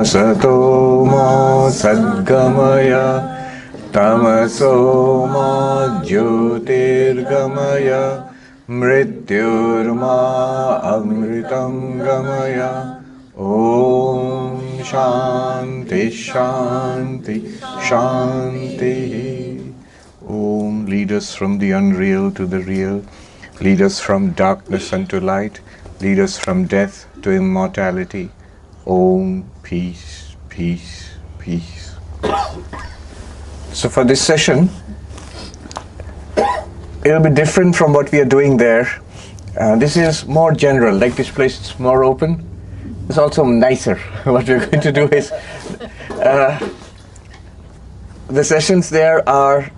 Sato ma sadgamaya tamaso ma jyotirgamaya mrityurma amritam gamaya. Om Shanti Shanti Shanti. Om, lead us from the unreal to the real, lead us from darkness unto light, lead us from death to immortality. Om, peace, peace, peace. So for this session, it'll be different from what we are doing there. This is more general, like this place is more open. It's also nicer. What we're going to do is, the sessions there are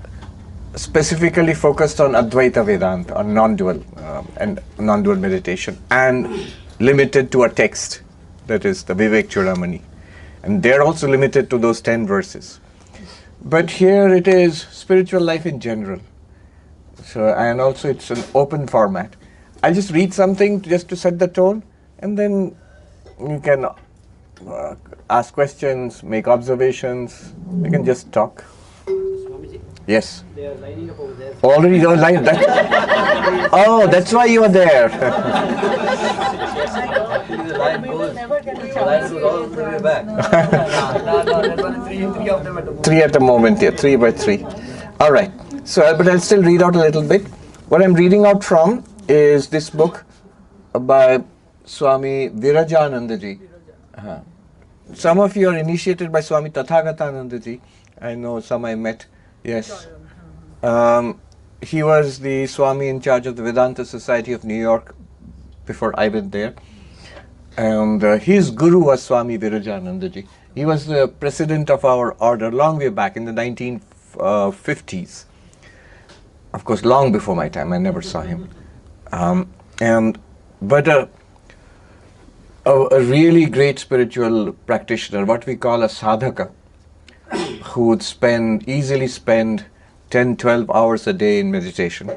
specifically focused on Advaita Vedanta, on non-dual and non-dual meditation, and limited to a text, that is the Vivekacudamani. And they're also limited to those 10 verses. But here it is spiritual life in general. So, and also it's an open format. I'll just read something just to set the tone, and then you can ask questions, make observations. You can just talk. Swamiji? Yes. They are lining up over there. Already you're lined that. Oh, that's why you are there. The line goes all the way back. No, there's only three of them at the moment. 3 at the moment, yeah, 3 by 3. All right. So, but I'll still read out a little bit. What I'm reading out from is this book by Swami Virajanandaji. Some of you are initiated by Swami Tathagatanandaji. I know some I met. Yes. He was the Swami in charge of the Vedanta Society of New York before I went there. And his guru was Swami Virajanandaji. He was the president of our order long way back in the 1950s. Of course, long before my time. I never saw him. But a really great spiritual practitioner, what we call a sadhaka, who would easily spend 10, 12 hours a day in meditation.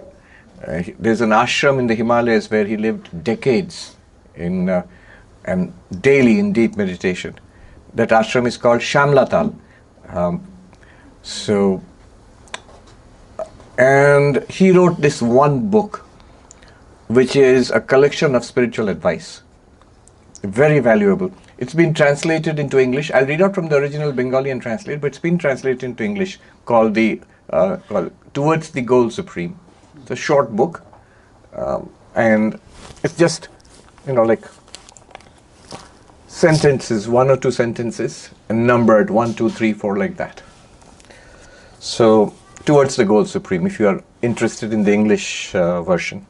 There's an ashram in the Himalayas where he lived decades and daily in deep meditation. That ashram is called Shamlatal. And he wrote this one book, which is a collection of spiritual advice. Very valuable. It's been translated into English. I'll read out from the original Bengali and translate, but it's been translated into English called Towards the Goal Supreme. It's a short book, and it's just, like sentences, 1 or 2 sentences, and numbered 1, 2, 3, 4, like that. So, Towards the Goal Supreme, if you are interested in the English version.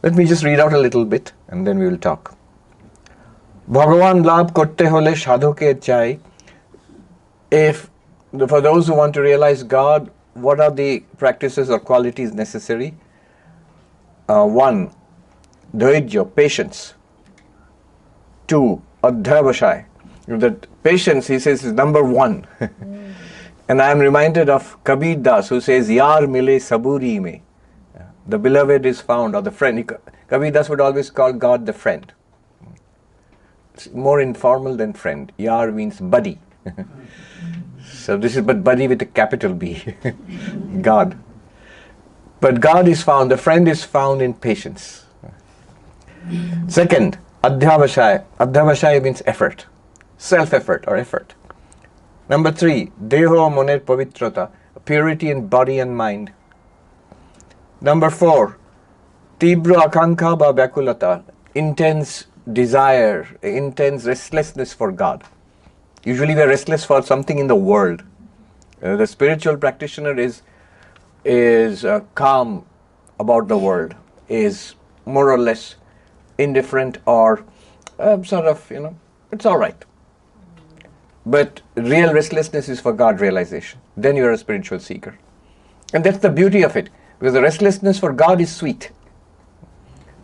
Let me just read out a little bit, and then we will talk. Bhagavan labh korte hole sadhoker chai. For those who want to realize God, what are the practices or qualities necessary? 1, dhairya, patience. 2, adhyavashay. That patience, he says, is number 1. And I am reminded of Kabir Das, who says, Yaar mile saburi mein. The beloved is found, or the friend. Kabir Das would always call God the friend. It's more informal than friend. Yaar means buddy. So this is but buddy with a capital B. God. But God is found, the friend is found in patience. Second, adhyavashay. Adhyavashay means effort. Self-effort or effort. Number 3, deho moner pavitrata. Purity in body and mind. Number 4, tibra akankha ba vyakulata. Intense desire, intense restlessness for God. Usually we are restless for something in the world. The spiritual practitioner is calm about the world, is more or less indifferent or it's all right. But real restlessness is for God realization. Then you are a spiritual seeker. And that's the beauty of it, because the restlessness for God is sweet.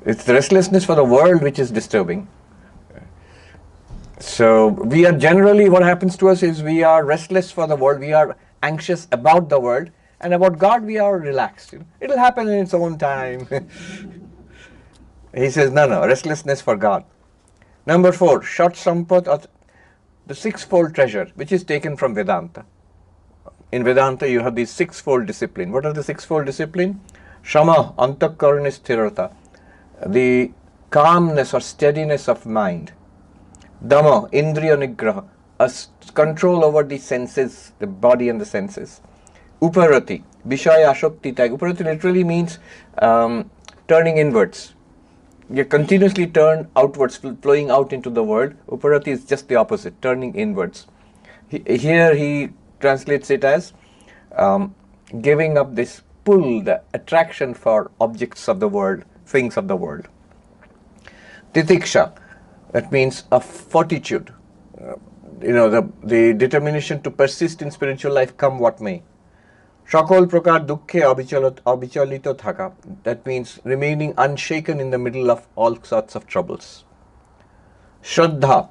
It's the restlessness for the world which is disturbing. So we are generally, what happens to us is we are restless for the world, we are anxious about the world, and about God we are relaxed. It'll happen in its own time. He says, no, restlessness for God. Number 4, Shat Sampat the sixfold treasure, which is taken from Vedanta. In Vedanta, you have the sixfold discipline. What are the sixfold discipline? Shama, antakarana sthirata, the calmness or steadiness of mind. Dhamma, indriya nigraha, control over the senses, the body and the senses. Uparati, vishaya ashakti tag. Uparati literally means turning inwards. You continuously turn outwards, flowing out into the world. Uparati is just the opposite, turning inwards. Here he translates it as giving up this pull, the attraction for objects of the world, things of the world. Titiksha, that means a fortitude, the determination to persist in spiritual life come what may. Shakol prakar dukkhe abhichalito thaka, that means remaining unshaken in the middle of all sorts of troubles. Shraddha,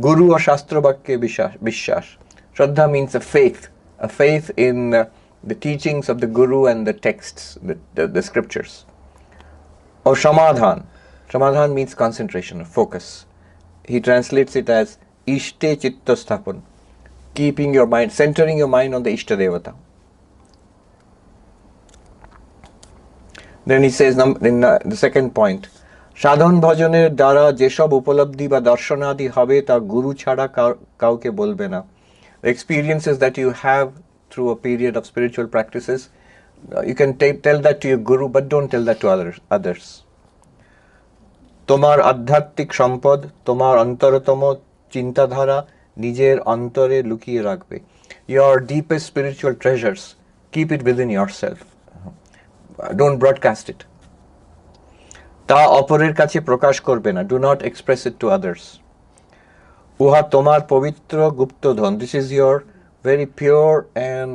guru or shastra bhakke vishas. Shraddha means a faith in the teachings of the guru and the texts, the scriptures. Or shamadhan. Shamadhan means concentration or focus. He translates it as ishte chitta sthapan, keeping your mind, centering your mind on the Ishta Devata. Then he says in the second point, সাধন ভজনের দ্বারা যেসব উপলব্ধি বা দর্শনাদি হবে তা গুরু ছাড়া কাউকে বলবে না. The experiences that you have through a period of spiritual practices, you can tell that to your guru, but don't tell that to others. তোমার আধ্যাত্মিক সম্পদ, তোমার অন্তরতম চিন্তাধারা নিজের অন্তরে লুকিয়ে রাখবে. Your deepest spiritual treasures, keep it within yourself. Don't broadcast it. তা অপরের কাছে প্রকাশ করবে না. Do not express it to others. উহা তোমার পবিত্র গুপ্তধন. This is your very pure and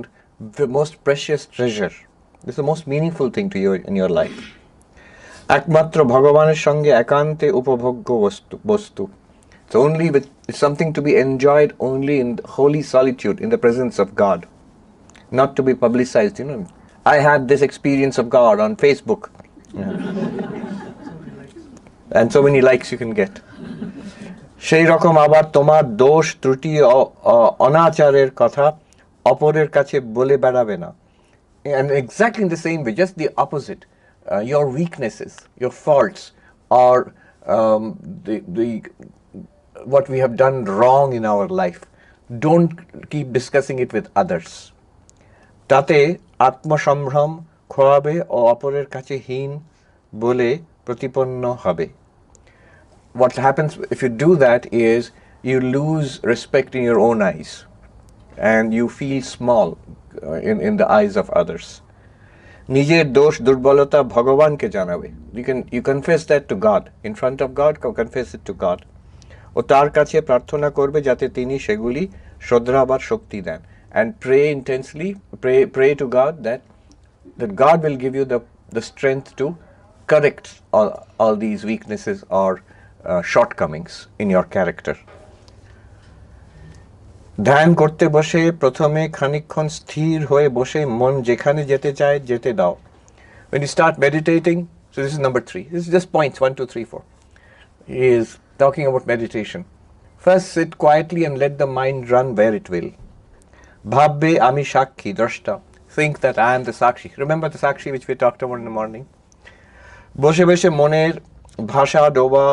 the most precious treasure. This is the most meaningful thing to you in your life. একমাত্র ভগবানের সঙ্গে একান্তে উপভোগ্য বস্তু. It's something to be enjoyed only in holy solitude, in the presence of God, not to be publicized. I had this experience of God on Facebook. And so many likes you can get. সেই রকম আবার তোমার দোষ ত্রুটি অনাচারের কথা অপরের কাছে বলে বেড়াবে না. And exactly in the same way, just the opposite. Your weaknesses, your faults, or what we have done wrong in our life, don't keep discussing it with others. তাতে আত্মসম্ভ্রম খোয়াবে ও অপরের কাছে হীন বলে প্রতিপন্ন হবে. What happens if you do that is you lose respect in your own eyes and you feel small in the eyes of others. নিজের দোষ দুর্বলতা ভগবানকে জানাবে. You confess that to God. In front of God, confess it to God. ও তার কাছে প্রার্থনা করবে যাতে তিনি সেগুলি শোধরাবার শক্তি দেন. And pray intensely, pray to God that God will give you the strength to correct all these weaknesses or shortcomings in your character. ধ্যান করতে বসে প্রথমে খানিকক্ষণ স্থির হয়ে বসে মন যেখানে যেতে চায় যেতে দাও. When you start meditating, so this is number 3. This is just points 1, 2, 3, 4. He is talking about meditation. First, sit quietly and let the mind run where it will. Bhabbe ami shakhi, drashta. Think that I am the sakshi. Remember the sakshi which we talked about in the morning? বসে বসে মনের ভাষা ডোবা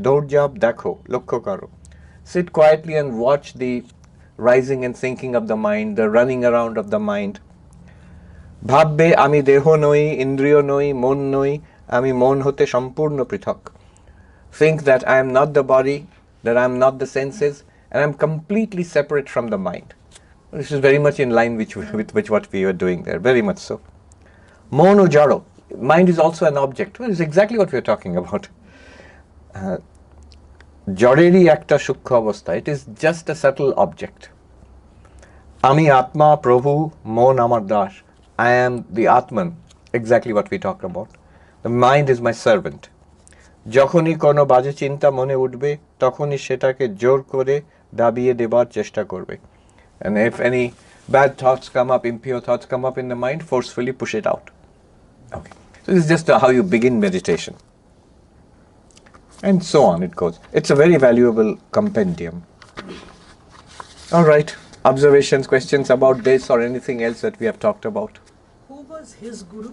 দৌড়ঝাঁপ দেখো, লক্ষ্য করো. Sit quietly and watch the rising and sinking of the mind, the running around of the mind. ভাববে আমি দেহ নই, ইন্দ্রিয় নই, মন নই, আমি মন হতে সম্পূর্ণ পৃথক. Think that I am not the body, that I am not the senses, and I am completely separate from the mind. This is very much in line with what we were doing there, very much so. Mon o jaro. Mind is also an object. Well, it's exactly what we are talking about. জড়েরই একটা সূক্ষ্ম অবস্থা. It is just a subtle object. আমি আত্মা, প্রভু, মন আমার Das. I am the Atman, exactly what we talked about. The mind is my servant. যখনই কোনো বাজে চিন্তা মনে উঠবে তখনই সেটাকে জোর করে দাবিয়ে দেবার চেষ্টা করবে. And if any bad thoughts come up, impure thoughts come up in the mind, forcefully push it out. Okay. So this is just how you begin meditation. And so on it goes. It's a very valuable compendium. All right. Observations, questions about this or anything else that we have talked about? Who was his guru?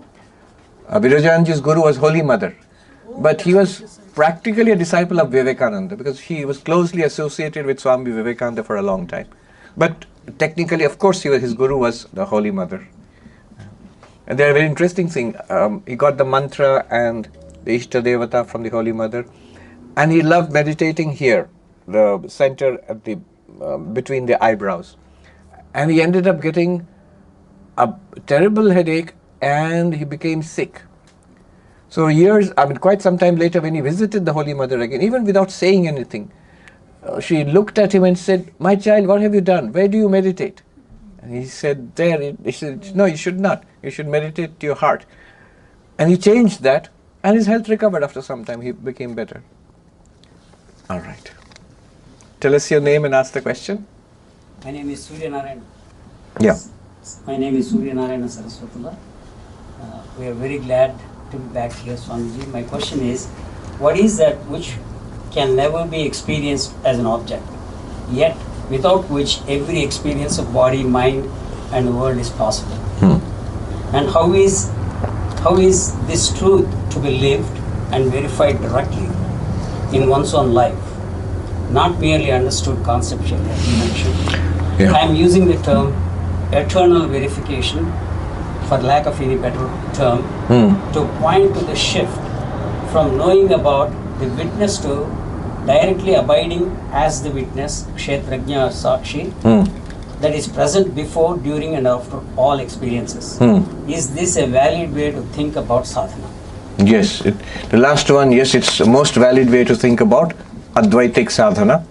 Virajanji's guru was Holy Mother. But he was practically a disciple of Vivekananda because he was closely associated with Swami Vivekananda for a long time. But technically, of course, his guru was the Holy Mother. And there are very interesting thing. He got the mantra and the Ishta Devata from the Holy Mother. And he loved meditating here, the center at the between the eyebrows. And he ended up getting a terrible headache and he became sick. So quite some time later when he visited the Holy Mother again, even without saying anything, she looked at him and said, "My child, what have you done? Where do you meditate?" And he said, "There." He said, "No, you should not. You should meditate to your heart." And he changed that and his health recovered after some time. He became better. All right. Tell us your name and ask the question. My name is Surya Narayan. Yeah. My name is Surya Narayan Saraswatula. We are very glad to be back here, Swamiji. My question is, what is that which can never be experienced as an object, yet without which every experience of body, mind and world is possible? And how is this truth to be lived and verified directly in one's own life, not merely understood conceptually, as you mentioned? Yeah. I am using the term eternal verification, for lack of any better term, to point to the shift from knowing about the witness to directly abiding as the witness, Kshetrajna or Sakshi, that is present before, during and after all experiences. Is this a valid way to think about sadhana? Yes, the last one, yes, it's the most valid way to think about Advaitic sadhana.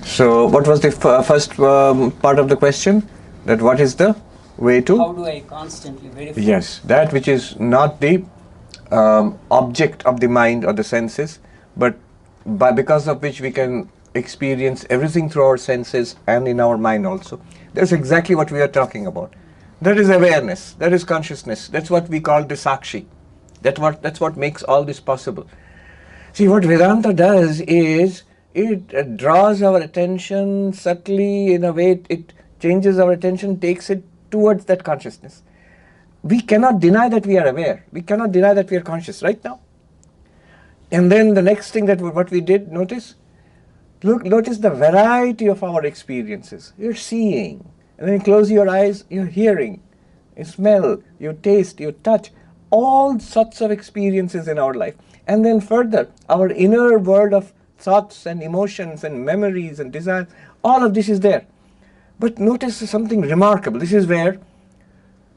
So what was the first part of the question? That what is the way to? How do I constantly verify? Yes, that which is not the object of the mind or the senses, but because of which we can experience everything through our senses and in our mind also. That's exactly what we are talking about. That is awareness, that is consciousness, that's what we call the Sakshi. That's what makes all this possible. See, what Vedanta does is it draws our attention subtly in a way, it changes our attention, takes it towards that consciousness. We cannot deny that we are aware. We cannot deny that we are conscious right now. And then the next thing that what we did, notice the variety of our experiences. You're seeing, and then you close your eyes, you're hearing, you smell, you taste, you touch, all sorts of experiences in our life. And then further, our inner world of thoughts and emotions and memories and desires, all of this is there. But notice something remarkable. This is where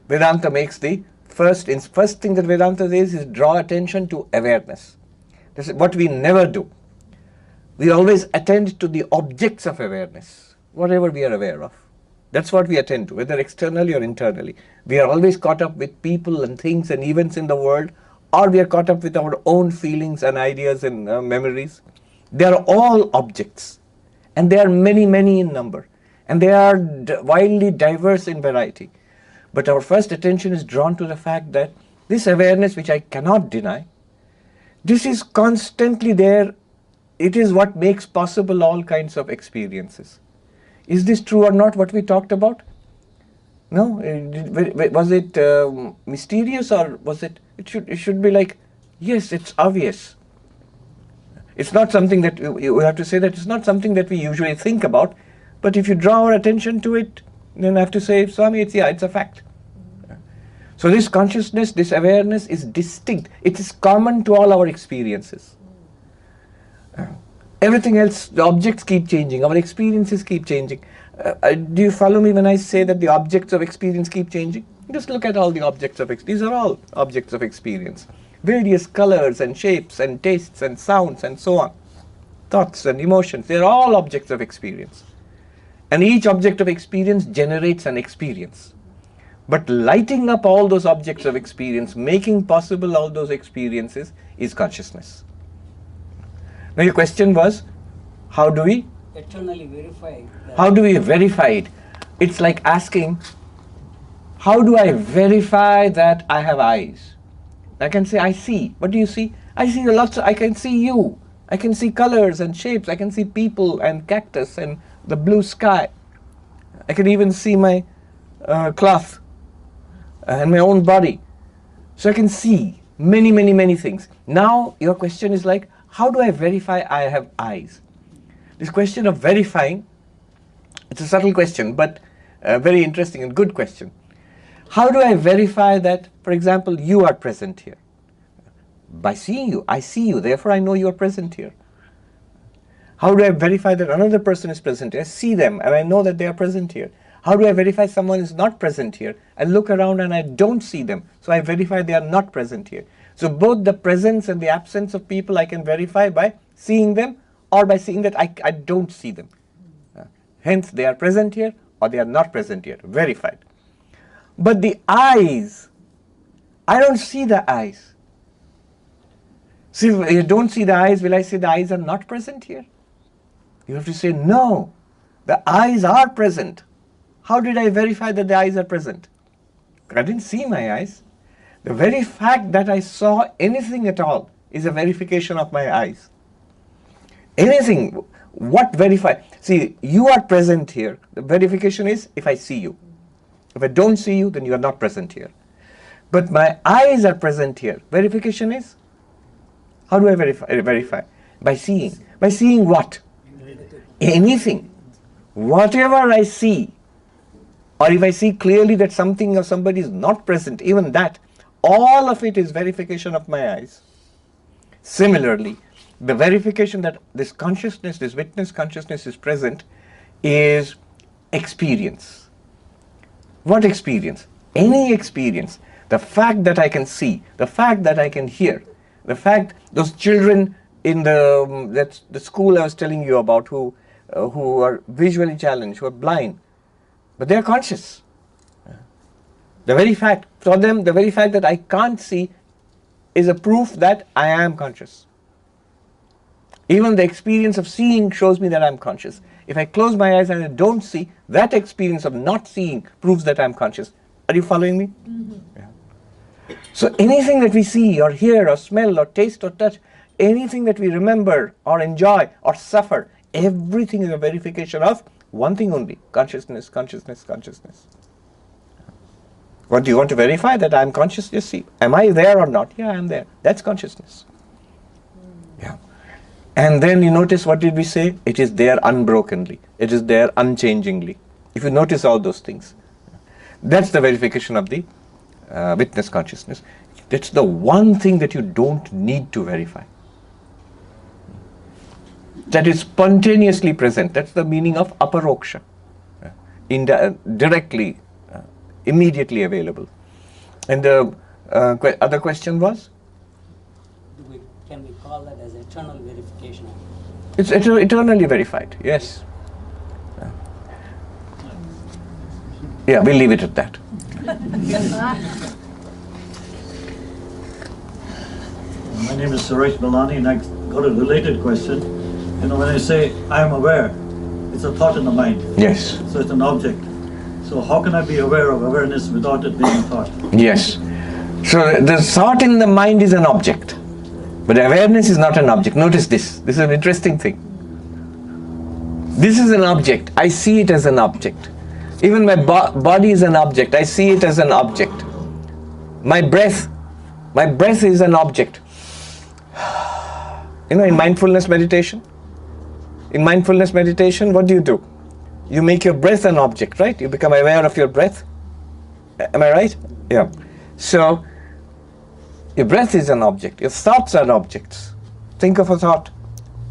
Vedanta makes the first thing that Vedanta says is draw attention to awareness. This is what we never do. We always attend to the objects of awareness, whatever we are aware of. That's what we attend to, whether externally or internally. We are always caught up with people and things and events in the world, or we are caught up with our own feelings and ideas and memories. They are all objects, and they are many, many in number, and they are wildly diverse in variety. But our first attention is drawn to the fact that this awareness, which I cannot deny, this is constantly there. It is what makes possible all kinds of experiences. Is this true or not, what we talked about? No? Was it mysterious, or was it? It should be like, yes, it's obvious. It's not something that we have to say that it's not something that we usually think about. But if you draw our attention to it, then I have to say, Swami, it's a fact. So this consciousness, this awareness is distinct. It is common to all our experiences. Everything else, the objects keep changing, our experiences keep changing. Do you follow me when I say that the objects of experience keep changing? Just look at all the objects of experience. These are all objects of experience. Various colors and shapes and tastes and sounds and so on. Thoughts and emotions, they are all objects of experience. And each object of experience generates an experience. But lighting up all those objects of experience, making possible all those experiences, is consciousness. Now your question was, how do we? Eternally verify. How do we verify it? It's like asking, how do I verify that I have eyes? I can say, I see. What do you see? I see I can see you. I can see colors and shapes. I can see people and cactus and the blue sky. I can even see my cloth and my own body. So I can see many, many, many things. Now your question is like, how do I verify I have eyes? This question of verifying, it's a subtle question, but very interesting and good question. How do I verify that, for example, you are present here? By seeing you. I see you, therefore I know you are present here. How do I verify that another person is present here? I see them and I know that they are present here. How do I verify someone is not present here? I look around and I don't see them, so I verify they are not present here. So both the presence and the absence of people I can verify by seeing them or by seeing that I don't see them. Hence they are present here or they are not present here. Verified. But the eyes, I don't see the eyes. See, if you don't see the eyes, will I say the eyes are not present here? You have to say, no, the eyes are present. How did I verify that the eyes are present? I didn't see my eyes. The very fact that I saw anything at all is a verification of my eyes. Anything, what verify? See, you are present here. The verification is if I see you. If I don't see you, then you are not present here. But my eyes are present here. Verification is? How do I verify? By seeing. By seeing what? Anything. Whatever I see, or if I see clearly that something or somebody is not present, even that, all of it is verification of my eyes. Similarly, the verification that this consciousness, this witness consciousness is present is experience. What experience? Any experience. The fact that I can see, the fact that I can hear, the fact those children in the school I was telling you about who are visually challenged, who are blind, but they are conscious. The very fact, for them, the very fact that I can't see is a proof that I am conscious. Even the experience of seeing shows me that I'm conscious. If I close my eyes and I don't see, that experience of not seeing proves that I'm conscious. Are you following me? Mm-hmm. Yeah. So anything that we see or hear or smell or taste or touch, anything that we remember or enjoy or suffer, everything is a verification of one thing only: consciousness, consciousness, consciousness. What do you want to verify? That I'm conscious? Just see. Am I there or not? Yeah, I'm there. That's consciousness. Yeah. And then you notice, what did we say? It is there unbrokenly. It is there unchangingly. If you notice all those things, that's the verification of the witness consciousness. That's the one thing that you don't need to verify. That is spontaneously present. That's the meaning of aparoksha. Directly, immediately available. And the other question was? Can we call that as eternal verification? It's eternally verified, yes. Yeah, we'll leave it at that. My name is Suresh Balani, and I got a related question. You know, when I say I am aware, it's a thought in the mind. Yes. So it's an object. So how can I be aware of awareness without it being a thought? Yes. So the thought in the mind is an object, but awareness is not an object. Notice this. This is an interesting thing. This is an object. I see it as an object. Even my body is an object. I see it as an object. My breath is an object. You know, in mindfulness meditation, what do? You make your breath an object, right? You become aware of your breath. Am I right? Yeah. So, your breath is an object. Your thoughts are objects. Think of a thought.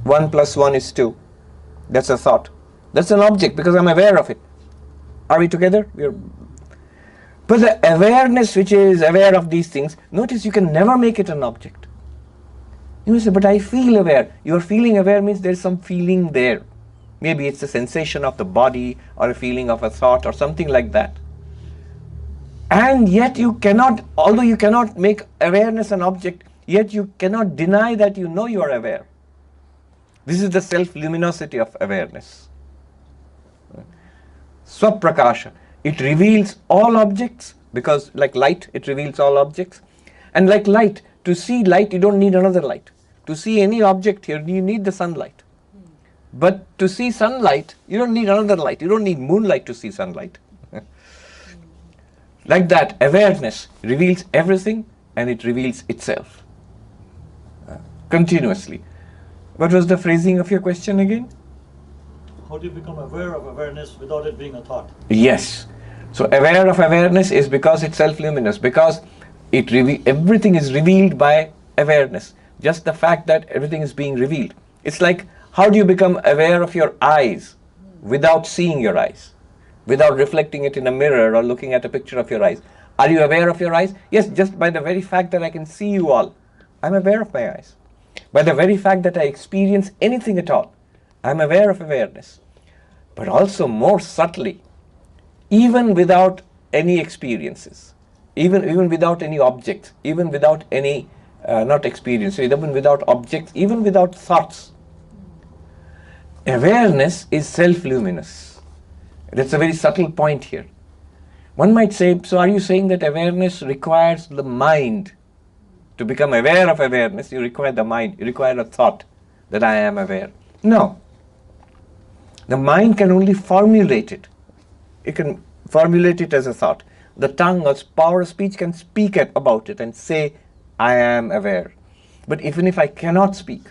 1 + 1 is 2. That's a thought. That's an object because I'm aware of it. Are we together? But the awareness which is aware of these things, notice you can never make it an object. You may say, but I feel aware. Your feeling aware means there's some feeling there. Maybe it's a sensation of the body or a feeling of a thought or something like that. And yet you cannot, although you cannot make awareness an object, yet you cannot deny that you know you are aware. This is the self-luminosity of awareness. Swaprakasha. It reveals all objects because like light, it reveals all objects. And like light, to see light, you don't need another light. To see any object here, you need the sunlight. But to see sunlight, you don't need another light. You don't need moonlight to see sunlight. Like that, awareness reveals everything and it reveals itself continuously. What was the phrasing of your question again? How do you become aware of awareness without it being a thought? Yes. So aware of awareness is because it's self-luminous, because everything is revealed by awareness. Just the fact that everything is being revealed. It's like, how do you become aware of your eyes without seeing your eyes? Without reflecting it in a mirror or looking at a picture of your eyes. Are you aware of your eyes? Yes, just by the very fact that I can see you all, I'm aware of my eyes. By the very fact that I experience anything at all, I'm aware of awareness. But also more subtly, even without any experiences, even without any objects, even without any, not experience, even without objects, even without thoughts, awareness is self-luminous. That's a very subtle point here. One might say, so are you saying that awareness requires the mind? To become aware of awareness, you require the mind, you require a thought that I am aware. No. The mind can only formulate it. It can formulate it as a thought. The tongue or power of speech can speak about it and say, I am aware. But even if I cannot speak,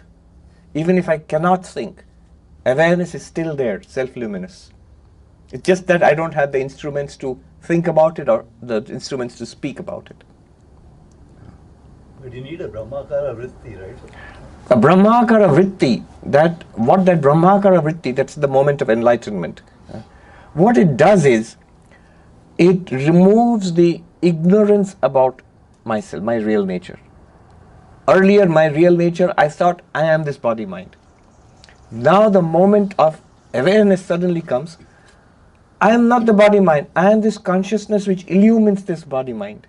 even if I cannot think, awareness is still there, self-luminous. It's just that I don't have the instruments to think about it or the instruments to speak about it. But you need a Brahmakara Vritti, right? A Brahmakara Vritti, what that Brahmakara Vritti, that's the moment of enlightenment. What it does is, it removes the ignorance about myself, my real nature. Earlier, my real nature, I thought I am this body-mind. Now the moment of awareness suddenly comes, I am not the body-mind, I am this consciousness which illumines this body-mind.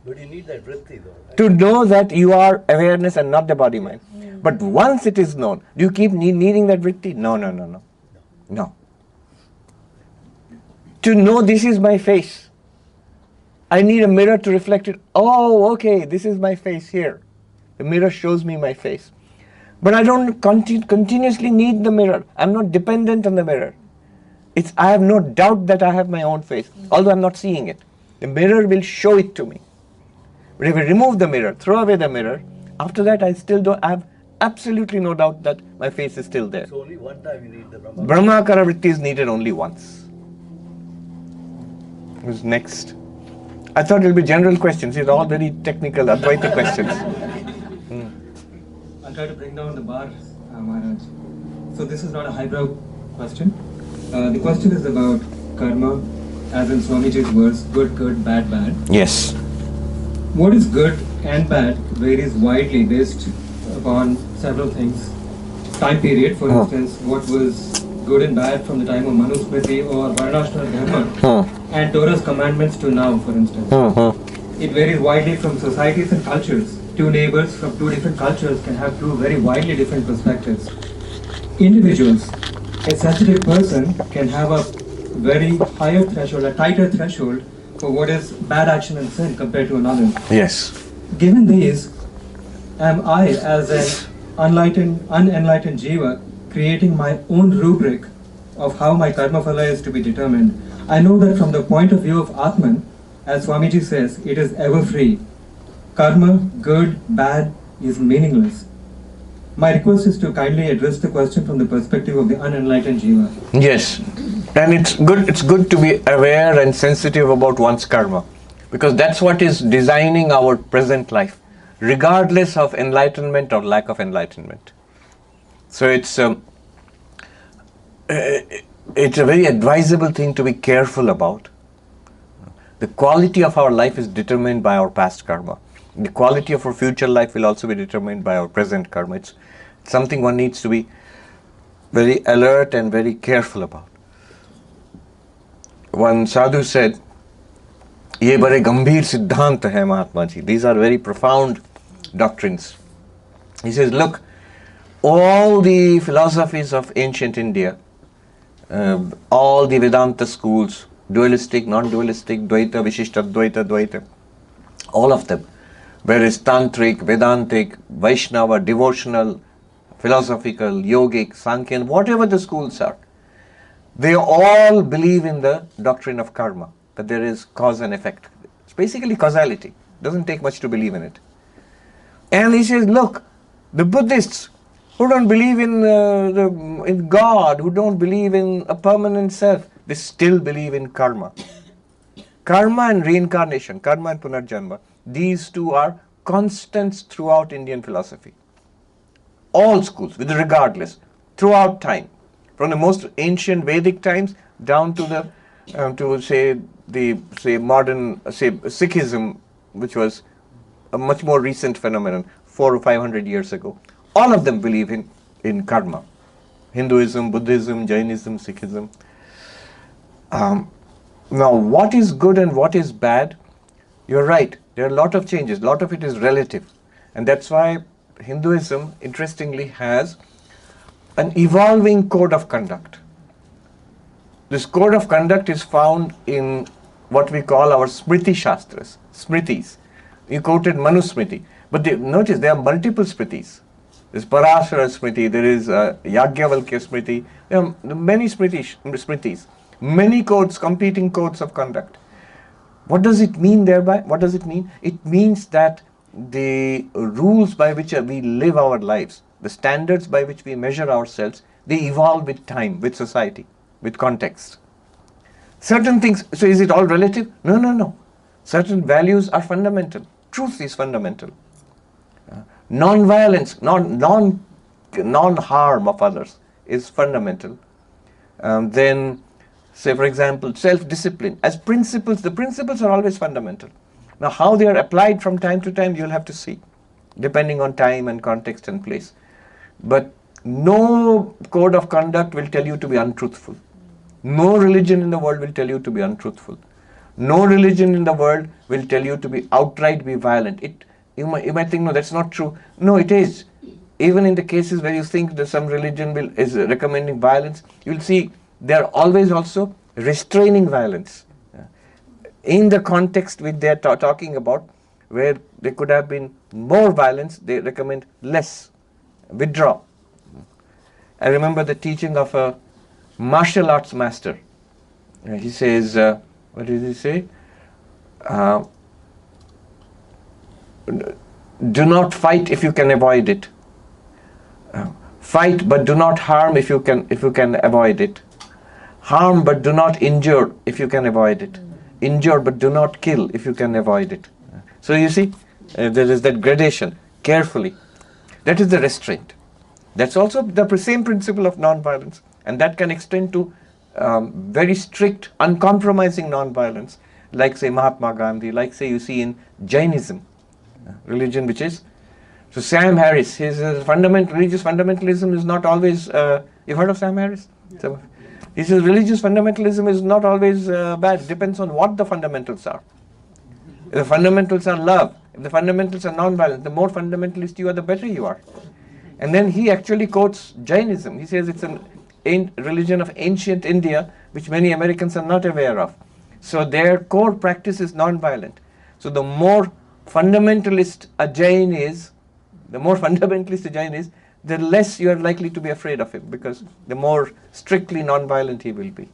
But you need that vritti though. Right? To know that you are awareness and not the body-mind. But once it is known, do you keep needing that vritti? No. To know this is my face, I need a mirror to reflect it. Oh, okay, this is my face here. The mirror shows me my face. But I don't continuously need the mirror. I'm not dependent on the mirror. I have no doubt that I have my own face, although I'm not seeing it. The mirror will show it to me. But if I remove the mirror, throw away the mirror, after that I have absolutely no doubt that my face is still there. So only one time you need the Brahmakara. Brahmakara Vritti is needed only once. Who's next? I thought it would be general questions. These are all very technical, Advaita questions. I'll try to bring down the bar, Maharaj. So this is not a highbrow question. The question is about karma, as in Swamiji's words, good, bad, bad. Yes. What is good and bad varies widely based upon several things. Time period, for instance, what was good and bad from the time of Manusmriti or Varnashrama Dharma and Torah's commandments to now, for instance. It varies widely from societies and cultures. Two neighbors from two different cultures can have two very widely different perspectives. Individuals, a sensitive person can have a very higher threshold, a tighter threshold for what is bad action and sin compared to another. Yes. Given these, am I, as an unenlightened jiva, creating my own rubric of how my karma phala is to be determined? I know that from the point of view of Atman, as Swamiji says, it is ever free. Karma, good, bad, is meaningless. My request is to kindly address the question from the perspective of the unenlightened jiva. Yes. And it's good to be aware and sensitive about one's karma, because that's what is designing our present life, regardless of enlightenment or lack of enlightenment. So it's a very advisable thing to be careful about. The quality of our life is determined by our past karma. The quality of our future life will also be determined by our present karma. It's something one needs to be very alert and very careful about. One sadhu said, "Ye bade gambhir siddhant hai Mahatma ji." These are very profound doctrines. He says, look, all the philosophies of ancient India, all the Vedanta schools, dualistic, non-dualistic, Dvaita, Vishishta, Dvaita, all of them, Whereas Tantric, Vedantic, Vaishnava, devotional, philosophical, yogic, Sankhyan, whatever the schools are, they all believe in the doctrine of karma, that there is cause and effect. It's basically causality. Doesn't take much to believe in it. And he says, look, the Buddhists who don't believe in God, who don't believe in a permanent self, they still believe in karma. Karma and reincarnation, karma and punarjanma, these two are constants throughout Indian philosophy. All schools, with regardless, throughout time, from the most ancient Vedic times down to the modern Sikhism, which was a much more recent phenomenon, 400 or 500 years ago. All of them believe in karma. Hinduism, Buddhism, Jainism, Sikhism. Now, what is good and what is bad? You're right. There are a lot of changes. A lot of it is relative. And that's why Hinduism, interestingly, has an evolving code of conduct. This code of conduct is found in what we call our Smriti Shastras, Smritis. You quoted Manusmriti. But notice there are multiple Smritis. There's Parashara Smriti, there is Yagyavalkya Smriti. There are many Smritis, many codes, competing codes of conduct. What does it mean thereby? What does it mean? It means that the rules by which we live our lives, the standards by which we measure ourselves, they evolve with time, with society, with context. Certain things, so is it all relative? No. Certain values are fundamental. Truth is fundamental. Non-violence, non-harm of others is fundamental. Then, say for example, self-discipline. As principles, the principles are always fundamental. Now how they are applied from time to time, you'll have to see, depending on time and context and place. But no code of conduct will tell you to be untruthful. No religion in the world will tell you to be untruthful. No religion in the world will tell you to be outright be violent. You might think, no, that's not true. No, it is. Even in the cases where you think that some religion is recommending violence, you'll see they are always also restraining violence. In the context which they are talking about, where there could have been more violence, they recommend less. Withdraw. I remember the teaching of a martial arts master. He says, what did he say? Do not fight if you can avoid it. Fight but do not harm if you can avoid it. Harm but do not injure if you can avoid it. Injure but do not kill if you can avoid it. So you see, there is that gradation, carefully. That is the restraint. That's also the same principle of non-violence, and that can extend to very strict, uncompromising non-violence, like say Mahatma Gandhi, like say you see in Jainism, religion which is. So Sam Harris, his religious fundamentalism is not always, you've heard of Sam Harris? Yeah. He says religious fundamentalism is not always bad. It depends on what the fundamentals are. If the fundamentals are love, if the fundamentals are non-violent, the more fundamentalist you are, the better you are. And then he actually quotes Jainism. He says it's a religion of ancient India, which many Americans are not aware of. So their core practice is non-violent. So the more fundamentalist a Jain is, the less you are likely to be afraid of him, because the more strictly non-violent he will be.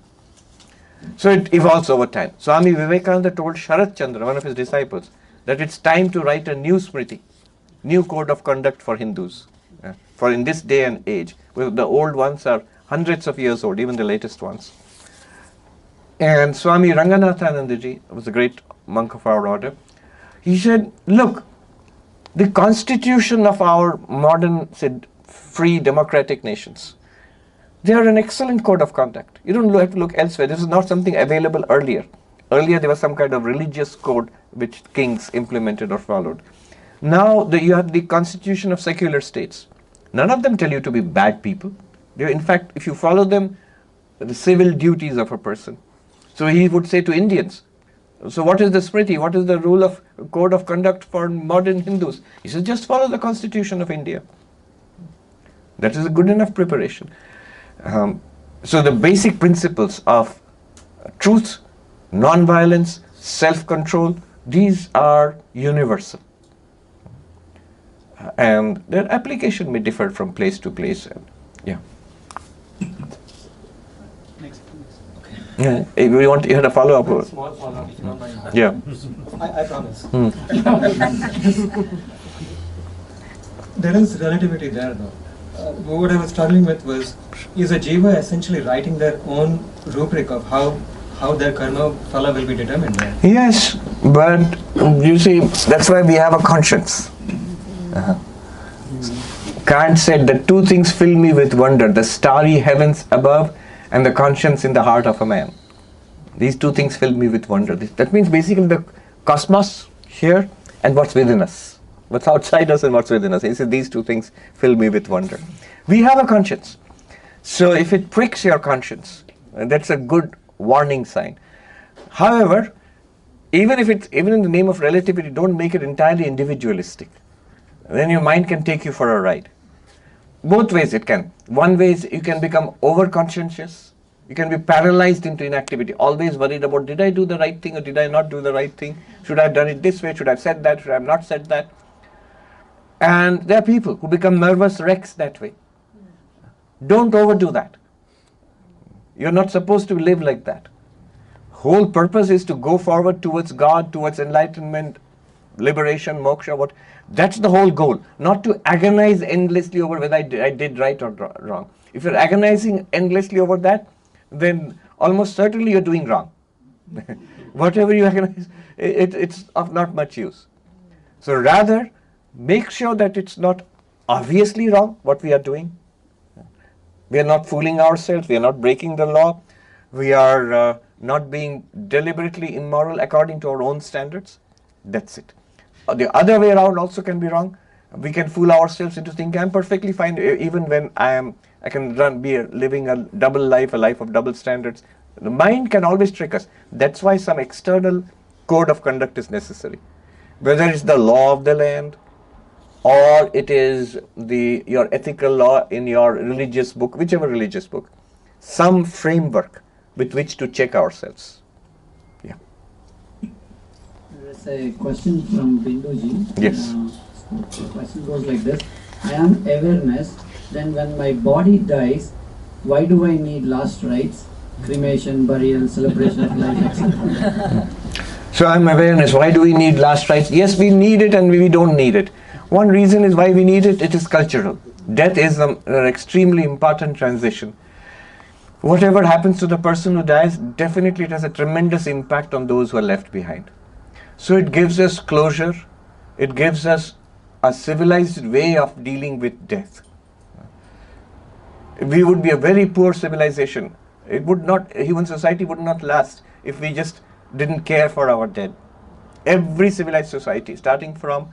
So it evolves over time. Swami Vivekananda told Sharat Chandra, one of his disciples, that it's time to write a new Smriti, new code of conduct for Hindus, for in this day and age, where the old ones are hundreds of years old, even the latest ones. And Swami Ranganathanandaji was a great monk of our order. He said, look, the constitution of our modern, free democratic nations, they are an excellent code of conduct. You don't have to look elsewhere. This is not something available earlier. Earlier there was some kind of religious code which kings implemented or followed. Now you have the constitution of secular states. None of them tell you to be bad people. In fact, if you follow them, the civil duties of a person. So he would say to Indians, so what is the Smriti? What is the rule of code of conduct for modern Hindus? He says, just follow the constitution of India. That is a good enough preparation. So the basic principles of truth, non-violence, self-control, these are universal. and their application may differ from place to place. And, yeah. Yeah. If you had a follow-up? Or? Small follow-up, if you don't mind. Yeah. I promise. There is relativity there, though. What I was struggling with was, is a jiva essentially writing their own rubric of how their karma phala will be determined? Yes, but you see, that's why we have a conscience. Kant said the two things fill me with wonder, the starry heavens above and the conscience in the heart of a man. These two things fill me with wonder. That means basically the cosmos here and what's within us. What's outside us and what's within us. He said these two things fill me with wonder. We have a conscience. So if it pricks your conscience, that's a good warning sign. However, even in the name of relativity, don't make it entirely individualistic. Then your mind can take you for a ride. Both ways it can. One way is you can become over-conscientious. You can be paralyzed into inactivity, always worried about, did I do the right thing or did I not do the right thing? Should I have done it this way? Should I have said that? Should I have not said that? And there are people who become nervous wrecks that way. Don't overdo that. You're not supposed to live like that. Whole purpose is to go forward towards God, towards enlightenment, liberation, moksha. That's the whole goal. Not to agonize endlessly over whether I did right or wrong. If you're agonizing endlessly over that, then almost certainly you're doing wrong. Whatever you agonize, it's of not much use. So rather, make sure that it's not obviously wrong what we are doing. We are not fooling ourselves. We are not breaking the law. We are not being deliberately immoral according to our own standards. That's it. The other way around also can be wrong. We can fool ourselves into thinking I'm perfectly fine even when I can be living a double life, a life of double standards. The mind can always trick us. That's why some external code of conduct is necessary. Whether it's the law of the land, or it is your ethical law in your religious book, whichever religious book, some framework with which to check ourselves. Yeah. There's a question from Binduji. Yes. The question goes like this. I am awareness, then when my body dies, why do I need last rites, cremation, burial, celebration of life, etc.? So I'm awareness. Why do we need last rites? Yes, we need it and we don't need it. One reason is why we need it. It is cultural. Death is an extremely important transition. Whatever happens to the person who dies, definitely it has a tremendous impact on those who are left behind. So it gives us closure. It gives us a civilized way of dealing with death. We would be a very poor civilization. Human society would not last if we just didn't care for our dead. Every civilized society, starting from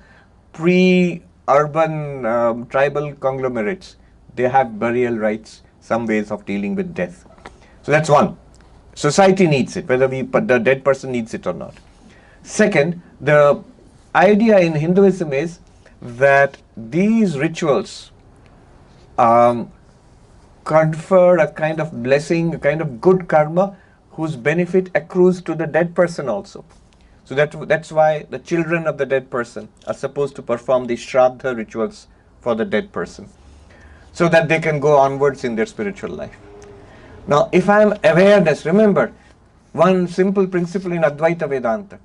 pre-urban tribal conglomerates, they have burial rites, some ways of dealing with death. So that's one. Society needs it, whether the dead person needs it or not. Second, the idea in Hinduism is that these rituals confer a kind of blessing, a kind of good karma whose benefit accrues to the dead person also. So that's why the children of the dead person are supposed to perform the Shraddha rituals for the dead person, so that they can go onwards in their spiritual life. Now, if I am awareness, remember, one simple principle in Advaita Vedanta,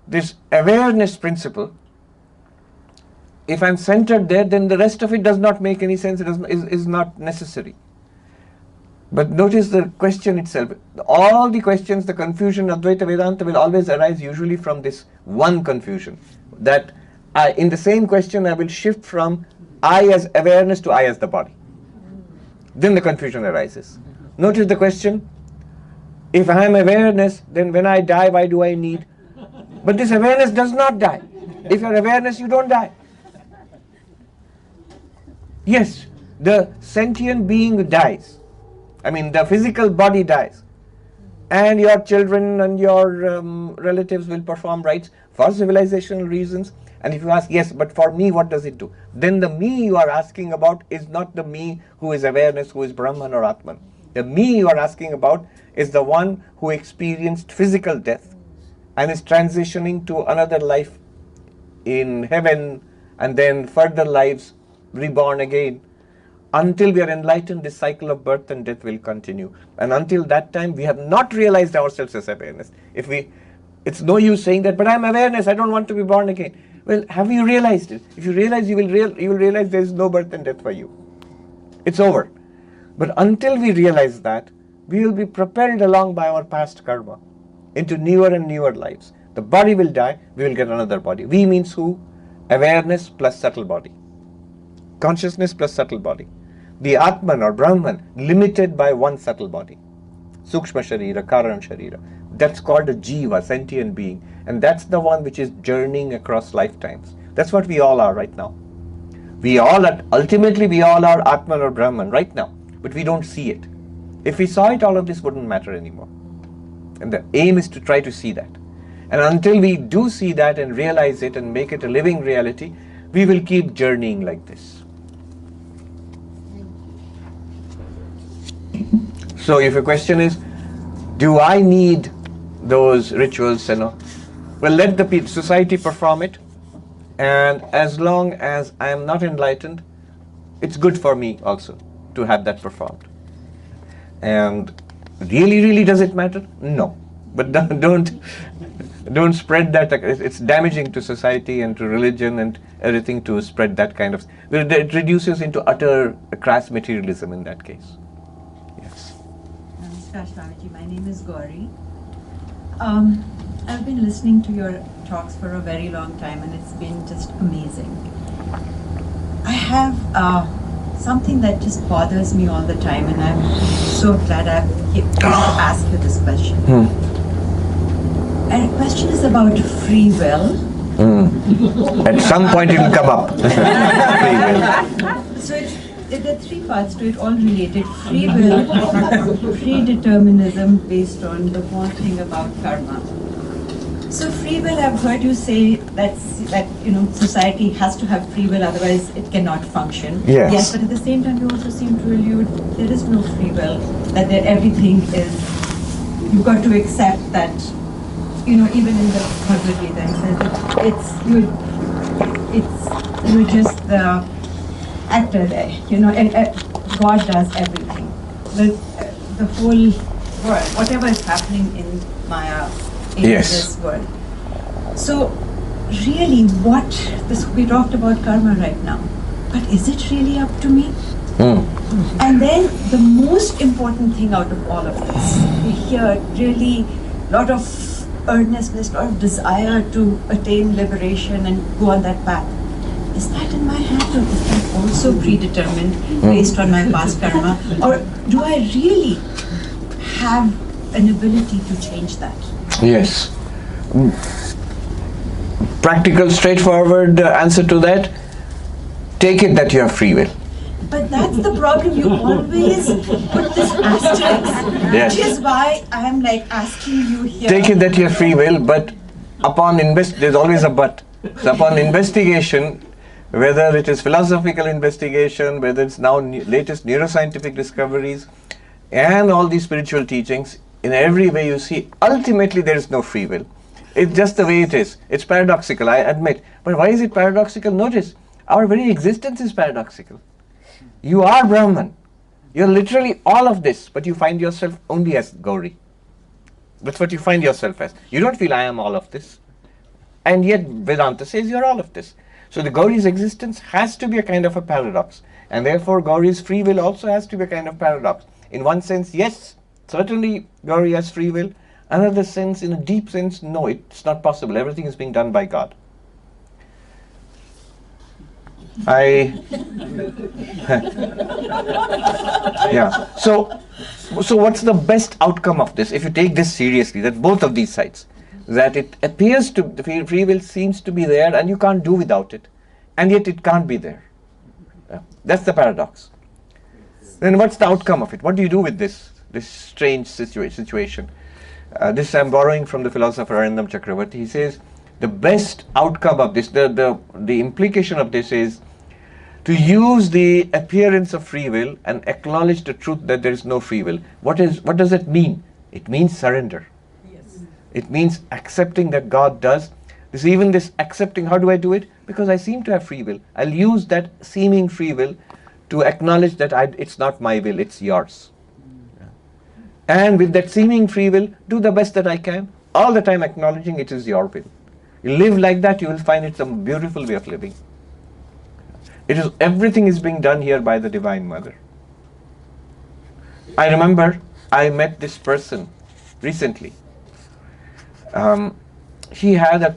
this awareness principle, if I'm centered there, then the rest of it does not make any sense, is not necessary. But notice the question itself. All the questions, the confusion in Advaita Vedanta will always arise usually from this one confusion. That in the same question I will shift from I as awareness to I as the body. Then the confusion arises. Notice the question. If I am awareness, then when I die, why do I need? But this awareness does not die. If you are awareness, you don't die. Yes, the sentient being dies. I mean, the physical body dies. And your children and your relatives will perform rites for civilizational reasons. And if you ask, yes, but for me, what does it do? Then the me you are asking about is not the me who is awareness, who is Brahman or Atman. The me you are asking about is the one who experienced physical death and is transitioning to another life in heaven and then further lives, reborn again. Until we are enlightened, this cycle of birth and death will continue. And until that time, we have not realized ourselves as awareness. It's no use saying that, but I'm awareness, I don't want to be born again. Well, have you realized it? If you realize, you will realize there is no birth and death for you. It's over. But until we realize that, we will be propelled along by our past karma into newer and newer lives. The body will die, we will get another body. We means who? Awareness plus subtle body. Consciousness plus subtle body. The Atman or Brahman limited by one subtle body. Sukshma Sharira, Karan Sharira. That's called a Jiva, sentient being. And that's the one which is journeying across lifetimes. That's what we all are right now. Ultimately we all are Atman or Brahman right now. But we don't see it. If we saw it, all of this wouldn't matter anymore. And the aim is to try to see that. And until we do see that and realize it and make it a living reality, we will keep journeying like this. So if your question is, do I need those rituals? Well, let the society perform it. And as long as I am not enlightened, it's good for me also to have that performed. And really does it matter? No. But don't spread that. It's damaging to society and to religion and everything to spread that kind of. It reduces into utter crass materialism in that case. Yes. Namaskar, Swamiji. My name is Gauri. I've been listening to your talks for a very long time, and it's been just amazing. I have something that just bothers me all the time, and I'm so glad I've been to ask you this question. And the question is about free will. At some point it will come up. Free will. So there are three parts to it, all related. Free will, predeterminism based on the whole thing about karma. So free will, I've heard you say that society has to have free will, otherwise it cannot function. Yes. But at the same time, you also seem to allude there is no free will, that everything is, you've got to accept that, even in the Bhagavad Gita, it says you're just the actor there, and God does everything. The whole world, whatever is happening in Maya, in this world. So really we talked about karma right now, but is it really up to me? And then the most important thing out of all of this, we hear really a lot of earnestness, a lot of desire to attain liberation and go on that path. Is that in my hand, or is that also predetermined based on my past karma? Or do I really have an ability to change that? Yes. Practical, straightforward answer to that. Take it that you have free will. But that's the problem. You always put this asterisk, which is why I'm asking you here. Take it that you have free will, but there's always a but. So upon investigation, whether it is philosophical investigation, whether it's now latest neuroscientific discoveries, and all these spiritual teachings, in every way you see, ultimately there is no free will. It's just the way it is. It's paradoxical, I admit. But why is it paradoxical? Notice, our very existence is paradoxical. You are Brahman. You're literally all of this, but you find yourself only as Gauri. That's what you find yourself as. You don't feel I am all of this. And yet Vedanta says you're all of this. So the Gauri's existence has to be a kind of a paradox. And therefore Gauri's free will also has to be a kind of paradox. In one sense, yes, certainly Gauri has free will. Another sense, in a deep sense, no, it's not possible. Everything is being done by God. Yeah. So what's the best outcome of this? If you take this seriously, that both of these sides, that it appears to, the free will seems to be there and you can't do without it, and yet it can't be there. Yeah. That's the paradox. Then what's the outcome of it? What do you do with this strange situation? This I'm borrowing from the philosopher Arindam Chakravarti. He says the best outcome of this, the implication of this is to use the appearance of free will and acknowledge the truth that there is no free will. What does it mean? It means surrender. Yes. It means accepting that God does. Even this accepting, how do I do it? Because I seem to have free will. I'll use that seeming free will to acknowledge that it's not my will, it's yours. And with that seeming free will, do the best that I can, all the time acknowledging it is your will. You live like that, you will find it's a beautiful way of living. Everything is being done here by the Divine Mother. I remember I met this person recently. He had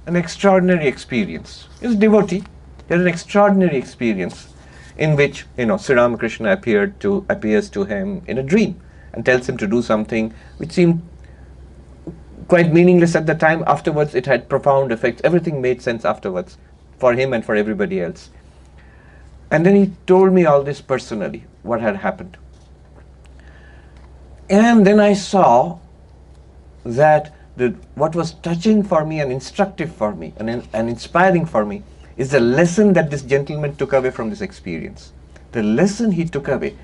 an extraordinary experience. He was a devotee. He had an extraordinary experience in which, Sri Ramakrishna appears to him in a dream and tells him to do something which seemed quite meaningless at the time. Afterwards, it had profound effects. Everything made sense afterwards for him and for everybody else. And then he told me all this personally, what had happened. And then I saw that what was touching for me and instructive for me and inspiring for me is the lesson that this gentleman took away from this experience. The lesson he took away,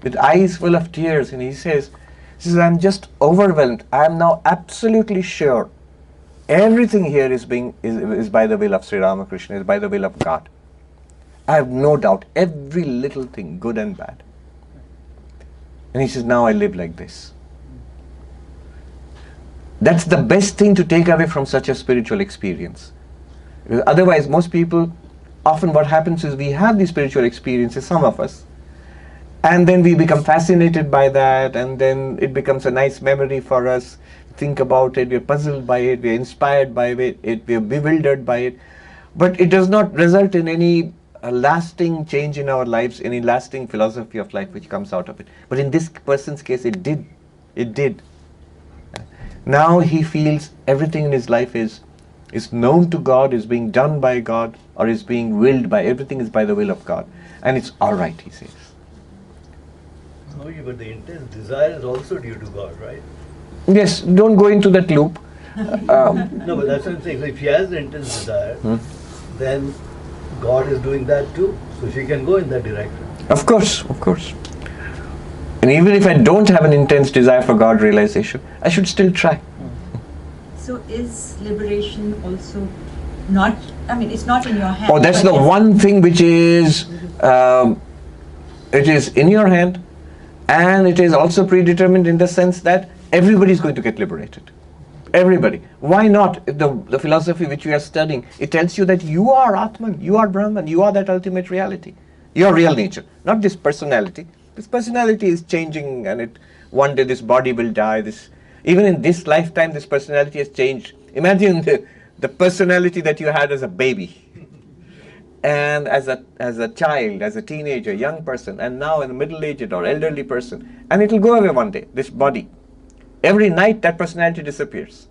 with eyes full of tears, and he says, I'm just overwhelmed. I am now absolutely sure everything here is by the will of Sri Ramakrishna, is by the will of God. I have no doubt, every little thing, good and bad. And he says, now I live like this. That's the best thing to take away from such a spiritual experience. Because otherwise, most people, often what happens is we have these spiritual experiences, some of us, and then we become fascinated by that, and then it becomes a nice memory for us. Think about it, we're puzzled by it, we're inspired by it, we're bewildered by it. But it does not result in any lasting change in our lives, any lasting philosophy of life which comes out of it. But in this person's case, it did. It did. Now he feels everything in his life is known to God, is being done by God, or is being willed by, everything is by the will of God. And it's all right, he says. No, but the intense desire is also due to God, right? Yes, don't go into that loop. No, but that's what I'm saying. So if she has the intense desire, then God is doing that too. So she can go in that direction. Of course, of course. And even if I don't have an intense desire for God realization, I should still try. So is liberation also not, it's not in your hands. Oh, that's the one thing which is, it is in your hand, and it is also predetermined in the sense that everybody is going to get liberated. Everybody. Why not? The philosophy which we are studying, it tells you that you are Atman, you are Brahman, you are that ultimate reality. Your real nature, not this personality. This personality is changing, and one day this body will die. Even in this lifetime, this personality has changed. Imagine the personality that you had as a baby, and as a child, as a teenager, young person, and now in a middle-aged or elderly person, and it will go away one day, this body. Every night that personality disappears.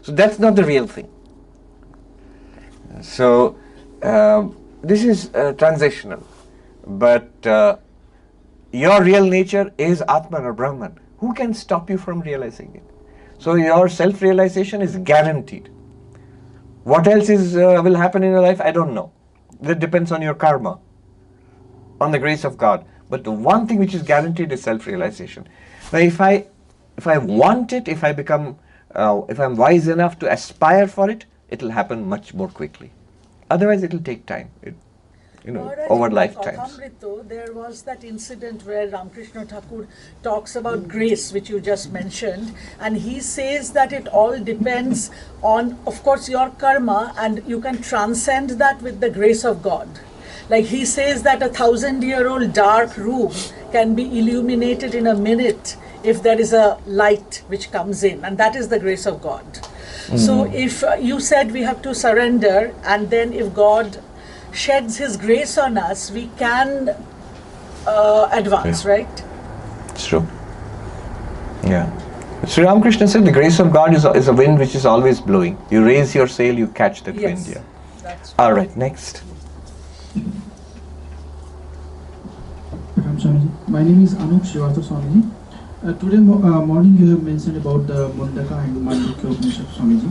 So that's not the real thing. So this is transitional, but your real nature is Atman or Brahman. Who can stop you from realizing it? So your self-realization is guaranteed. What else will happen in your life? I don't know. That depends on your karma, on the grace of God. But the one thing which is guaranteed is self-realization. Now, if I want it, if I'm wise enough to aspire for it, it will happen much more quickly. Otherwise, it will take time. Over lifetimes. There was that incident where Ramakrishna Thakur talks about grace, which you just mentioned, and he says that it all depends on, of course, your karma, and you can transcend that with the grace of God. Like he says that 1,000-year-old dark room can be illuminated in a minute if there is a light which comes in, and that is the grace of God. So if you said we have to surrender, and then if God sheds his grace on us, we can advance, right? It's true. Yeah. Sri Ramakrishna said the grace of God is a wind which is always blowing. You raise your sail, you catch that wind. Yeah. That's all right, next. My name is Anup Srivastav Swamiji. Today morning you have mentioned about the Mundaka and Mandukya Upanishad, Swamiji.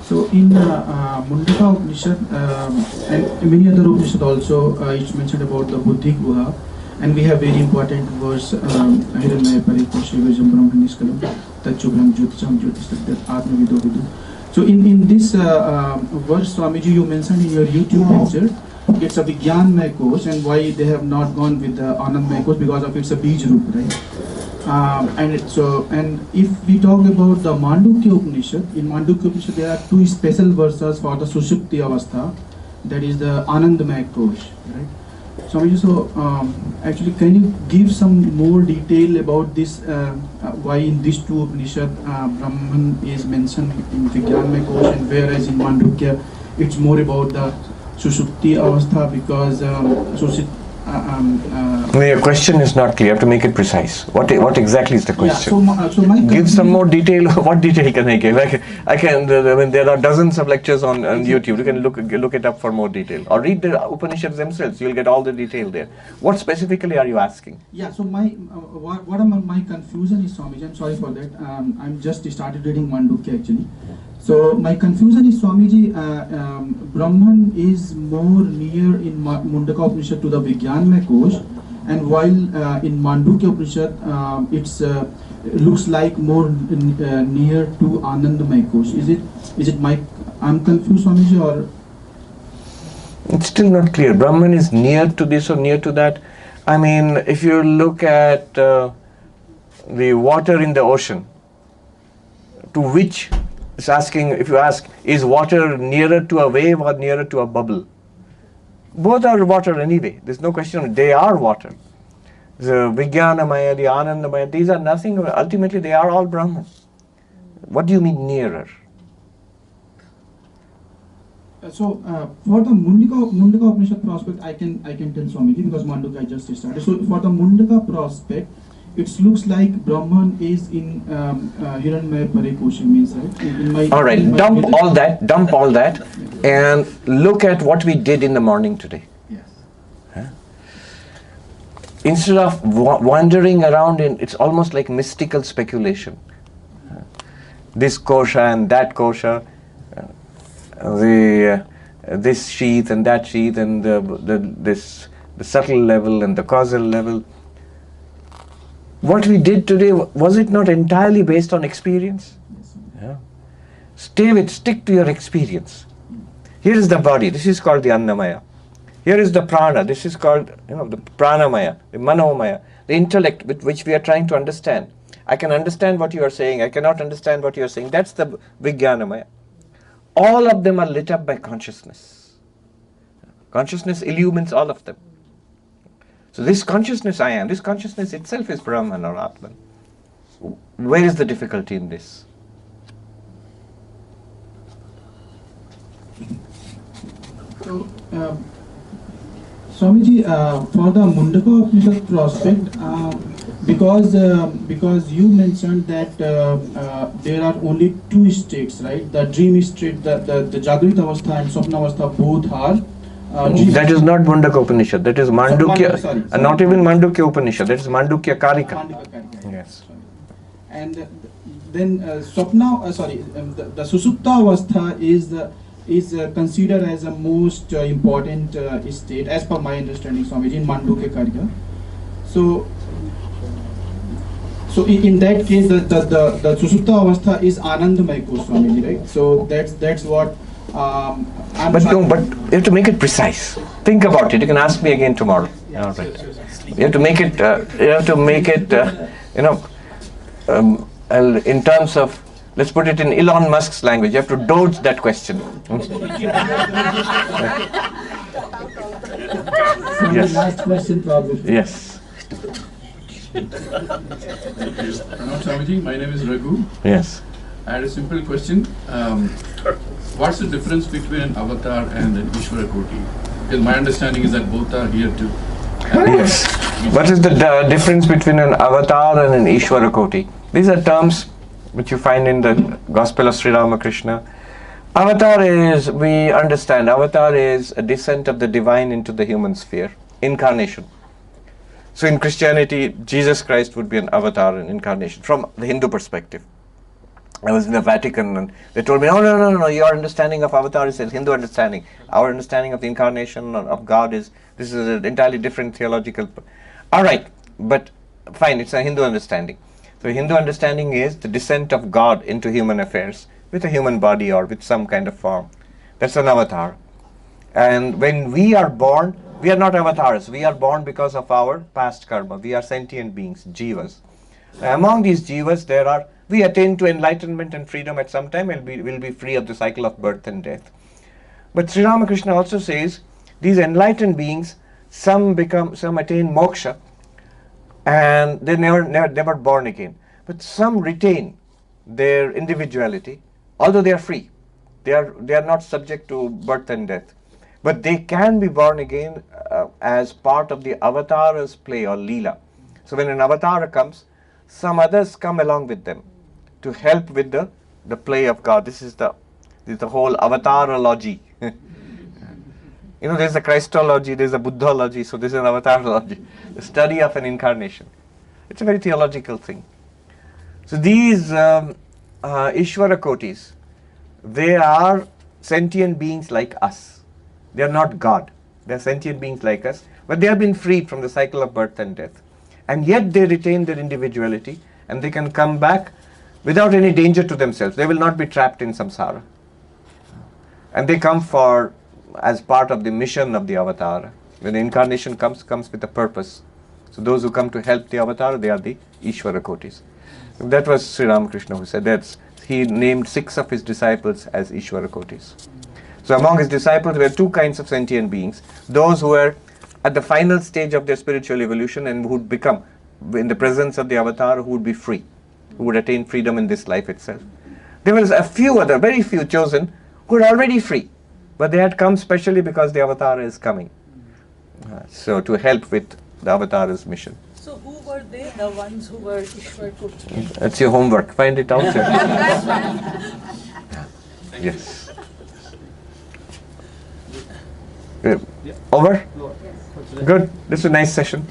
So in Mundaka Upanishad and many other Upanishad also, it's mentioned about the Buddhi Guha, and we have very important verse, Hiranyaya Parikoshe Vijam Brahma Niskalam, Tachu Brahm Jyoticham Jyotish Atma Vido Vidu. So in this verse, Swamiji, you mentioned in your YouTube lecture, it's a Vigyanmay course, and why they have not gone with the Anandmay course, because of it's a Bij Roop, right? And if we talk about the Mandukya Upanishad, in Mandukya Upanishad there are two special verses for the Sushupti Avastha, that is the Anandmay course, right? So actually, can you give some more detail about this? Why in these two Upanishad Brahman is mentioned in Vigyanmay Kosh, and whereas in Mandukya it's more about the Sushupti Avastha, because No, your question is not clear. You have to make it precise. What exactly is the question? Yeah, so my Give some more detail. What detail can I give? I can. I mean, there are dozens of lectures on YouTube. You can look it up for more detail, or read the Upanishads themselves. You'll get all the detail there. What specifically are you asking? Yeah. So my confusion is, Swamiji, I'm sorry for that. I'm just started reading Mandukya actually. So my confusion is, Swamiji, Brahman is more near in Mundaka Upanishad to the Vigyanmay Kosh, and while in Mandukya Upanishad it looks like more near to Anandamay Kosh. Is it my, I'm confused, Swamiji, or? It's still not clear. Brahman is near to this or near to that. I mean, if you look at the water in the ocean, to which it's asking, if you ask, is water nearer to a wave or nearer to a bubble? Both are water anyway. There's no question. They are water. The Vijnanamaya, the Anandamaya, these are nothing. Ultimately, they are all Brahman. What do you mean nearer? So for the Mundaka Upanishad prospect, I can tell Swamiji, because Mandukya I just started. So for the Mundaka prospect, it looks like Brahman is in Hiranmaya Parikosha, means, right? All right, dump all that, and look at what we did in the morning today. Yes. Huh? Instead of wandering around it's almost like mystical speculation. This kosha and that kosha, this sheath and that sheath, and the subtle level and the causal level. What we did today, was it not entirely based on experience? Yeah. Stick to your experience. Here is the body, this is called the Annamaya. Here is the prana, this is called the Pranamaya, the Manomaya, the intellect with which we are trying to understand. I can understand what you are saying, I cannot understand what you are saying. That's the Vijnanamaya. All of them are lit up by consciousness. Consciousness illumines all of them. So this consciousness I am, this consciousness itself is Brahman or Atman. Where is the difficulty in this? So, Swamiji, for the Mundaka Upanishad prospect, because you mentioned that there are only two states, right? The dream state, the Jagrit Avastha and Swapna Avastha both are. That is not Mundaka Upanishad, that is Mandukya, sorry. Not even Mandukya Upanishad, that is Mandukya Karika. Yes. And then Swapna, the Susupta Avastha is considered as a most important state, as per my understanding, Swamiji, in Mandukya Karika. So in that case, the Susupta Avastha is Anandamaya Kosh, Swamiji, right? So that's what. But you have to make it precise. Think about it. You can ask me again tomorrow. Yeah, all right. You have to make it. In terms of, let's put it in Elon Musk's language. You have to dodge that question. Yes. Last question, probably. Yes. Swamiji, my name is Raghu. Yes. I had a simple question. What's the difference between an avatar and an Ishvara Koti? Because my understanding is that both are here too. Yes. What is the difference between an avatar and an Ishvara Koti? These are terms which you find in the Gospel of Sri Ramakrishna. Avatar is, we understand, avatar is a descent of the divine into the human sphere, incarnation. So in Christianity, Jesus Christ would be an avatar, an incarnation, from the Hindu perspective. I was in the Vatican and they told me, no, your understanding of avatar is a Hindu understanding. Our understanding of the incarnation of God this is an entirely different theological. All right, but fine, it's a Hindu understanding. So Hindu understanding is the descent of God into human affairs with a human body or with some kind of form. That's an avatar. And when we are born, we are not avatars. We are born because of our past karma. We are sentient beings, jivas. Among these jivas, we attain to enlightenment and freedom at some time and will be free of the cycle of birth and death. But Sri Ramakrishna also says these enlightened beings, some attain moksha and they never born again. But some retain their individuality, although they are free. They are not subject to birth and death. But they can be born again as part of the avatar's play or leela. So when an avatar comes, some others come along with them to help with the play of God. This is the whole avatarology. There's a Christology, there's a Buddhology, so this is an avatarology, the study of an incarnation. It's a very theological thing. So these Ishvara Kotis, they are sentient beings like us. They are not God. They are sentient beings like us, but they have been freed from the cycle of birth and death. And yet they retain their individuality and they can come back without any danger to themselves. They will not be trapped in samsara. And they come as part of the mission of the avatar. When the incarnation comes with a purpose. So those who come to help the avatar, they are the Ishvara Kotis. That was Sri Ramakrishna who said that. He named 6 of his disciples as Ishvara Kotis. So among his disciples were 2 kinds of sentient beings. Those who were at the final stage of their spiritual evolution and who would become, in the presence of the avatar, who would be free, who would attain freedom in this life itself. There was very few chosen who were already free, but they had come specially because the avatar is coming. So to help with the avatar's mission. So who were they, the ones who were Ishwar Kotis? That's your homework. Find it out. Yes. Over? Good. This is a nice session.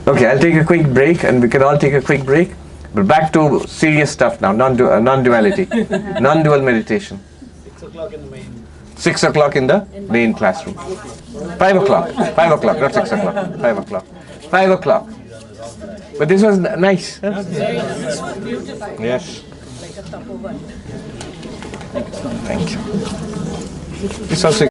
Okay, I'll take a quick break and we can all take a quick break. But back to serious stuff now, non-duality, non-dual meditation. 6 o'clock in the main. 6 o'clock in the main classroom. 5 o'clock. 5 o'clock, not 6 o'clock. 5 o'clock. 5 o'clock. But this was nice. Huh? This was beautiful. Yes. Like a tapovan. Thank you. It's also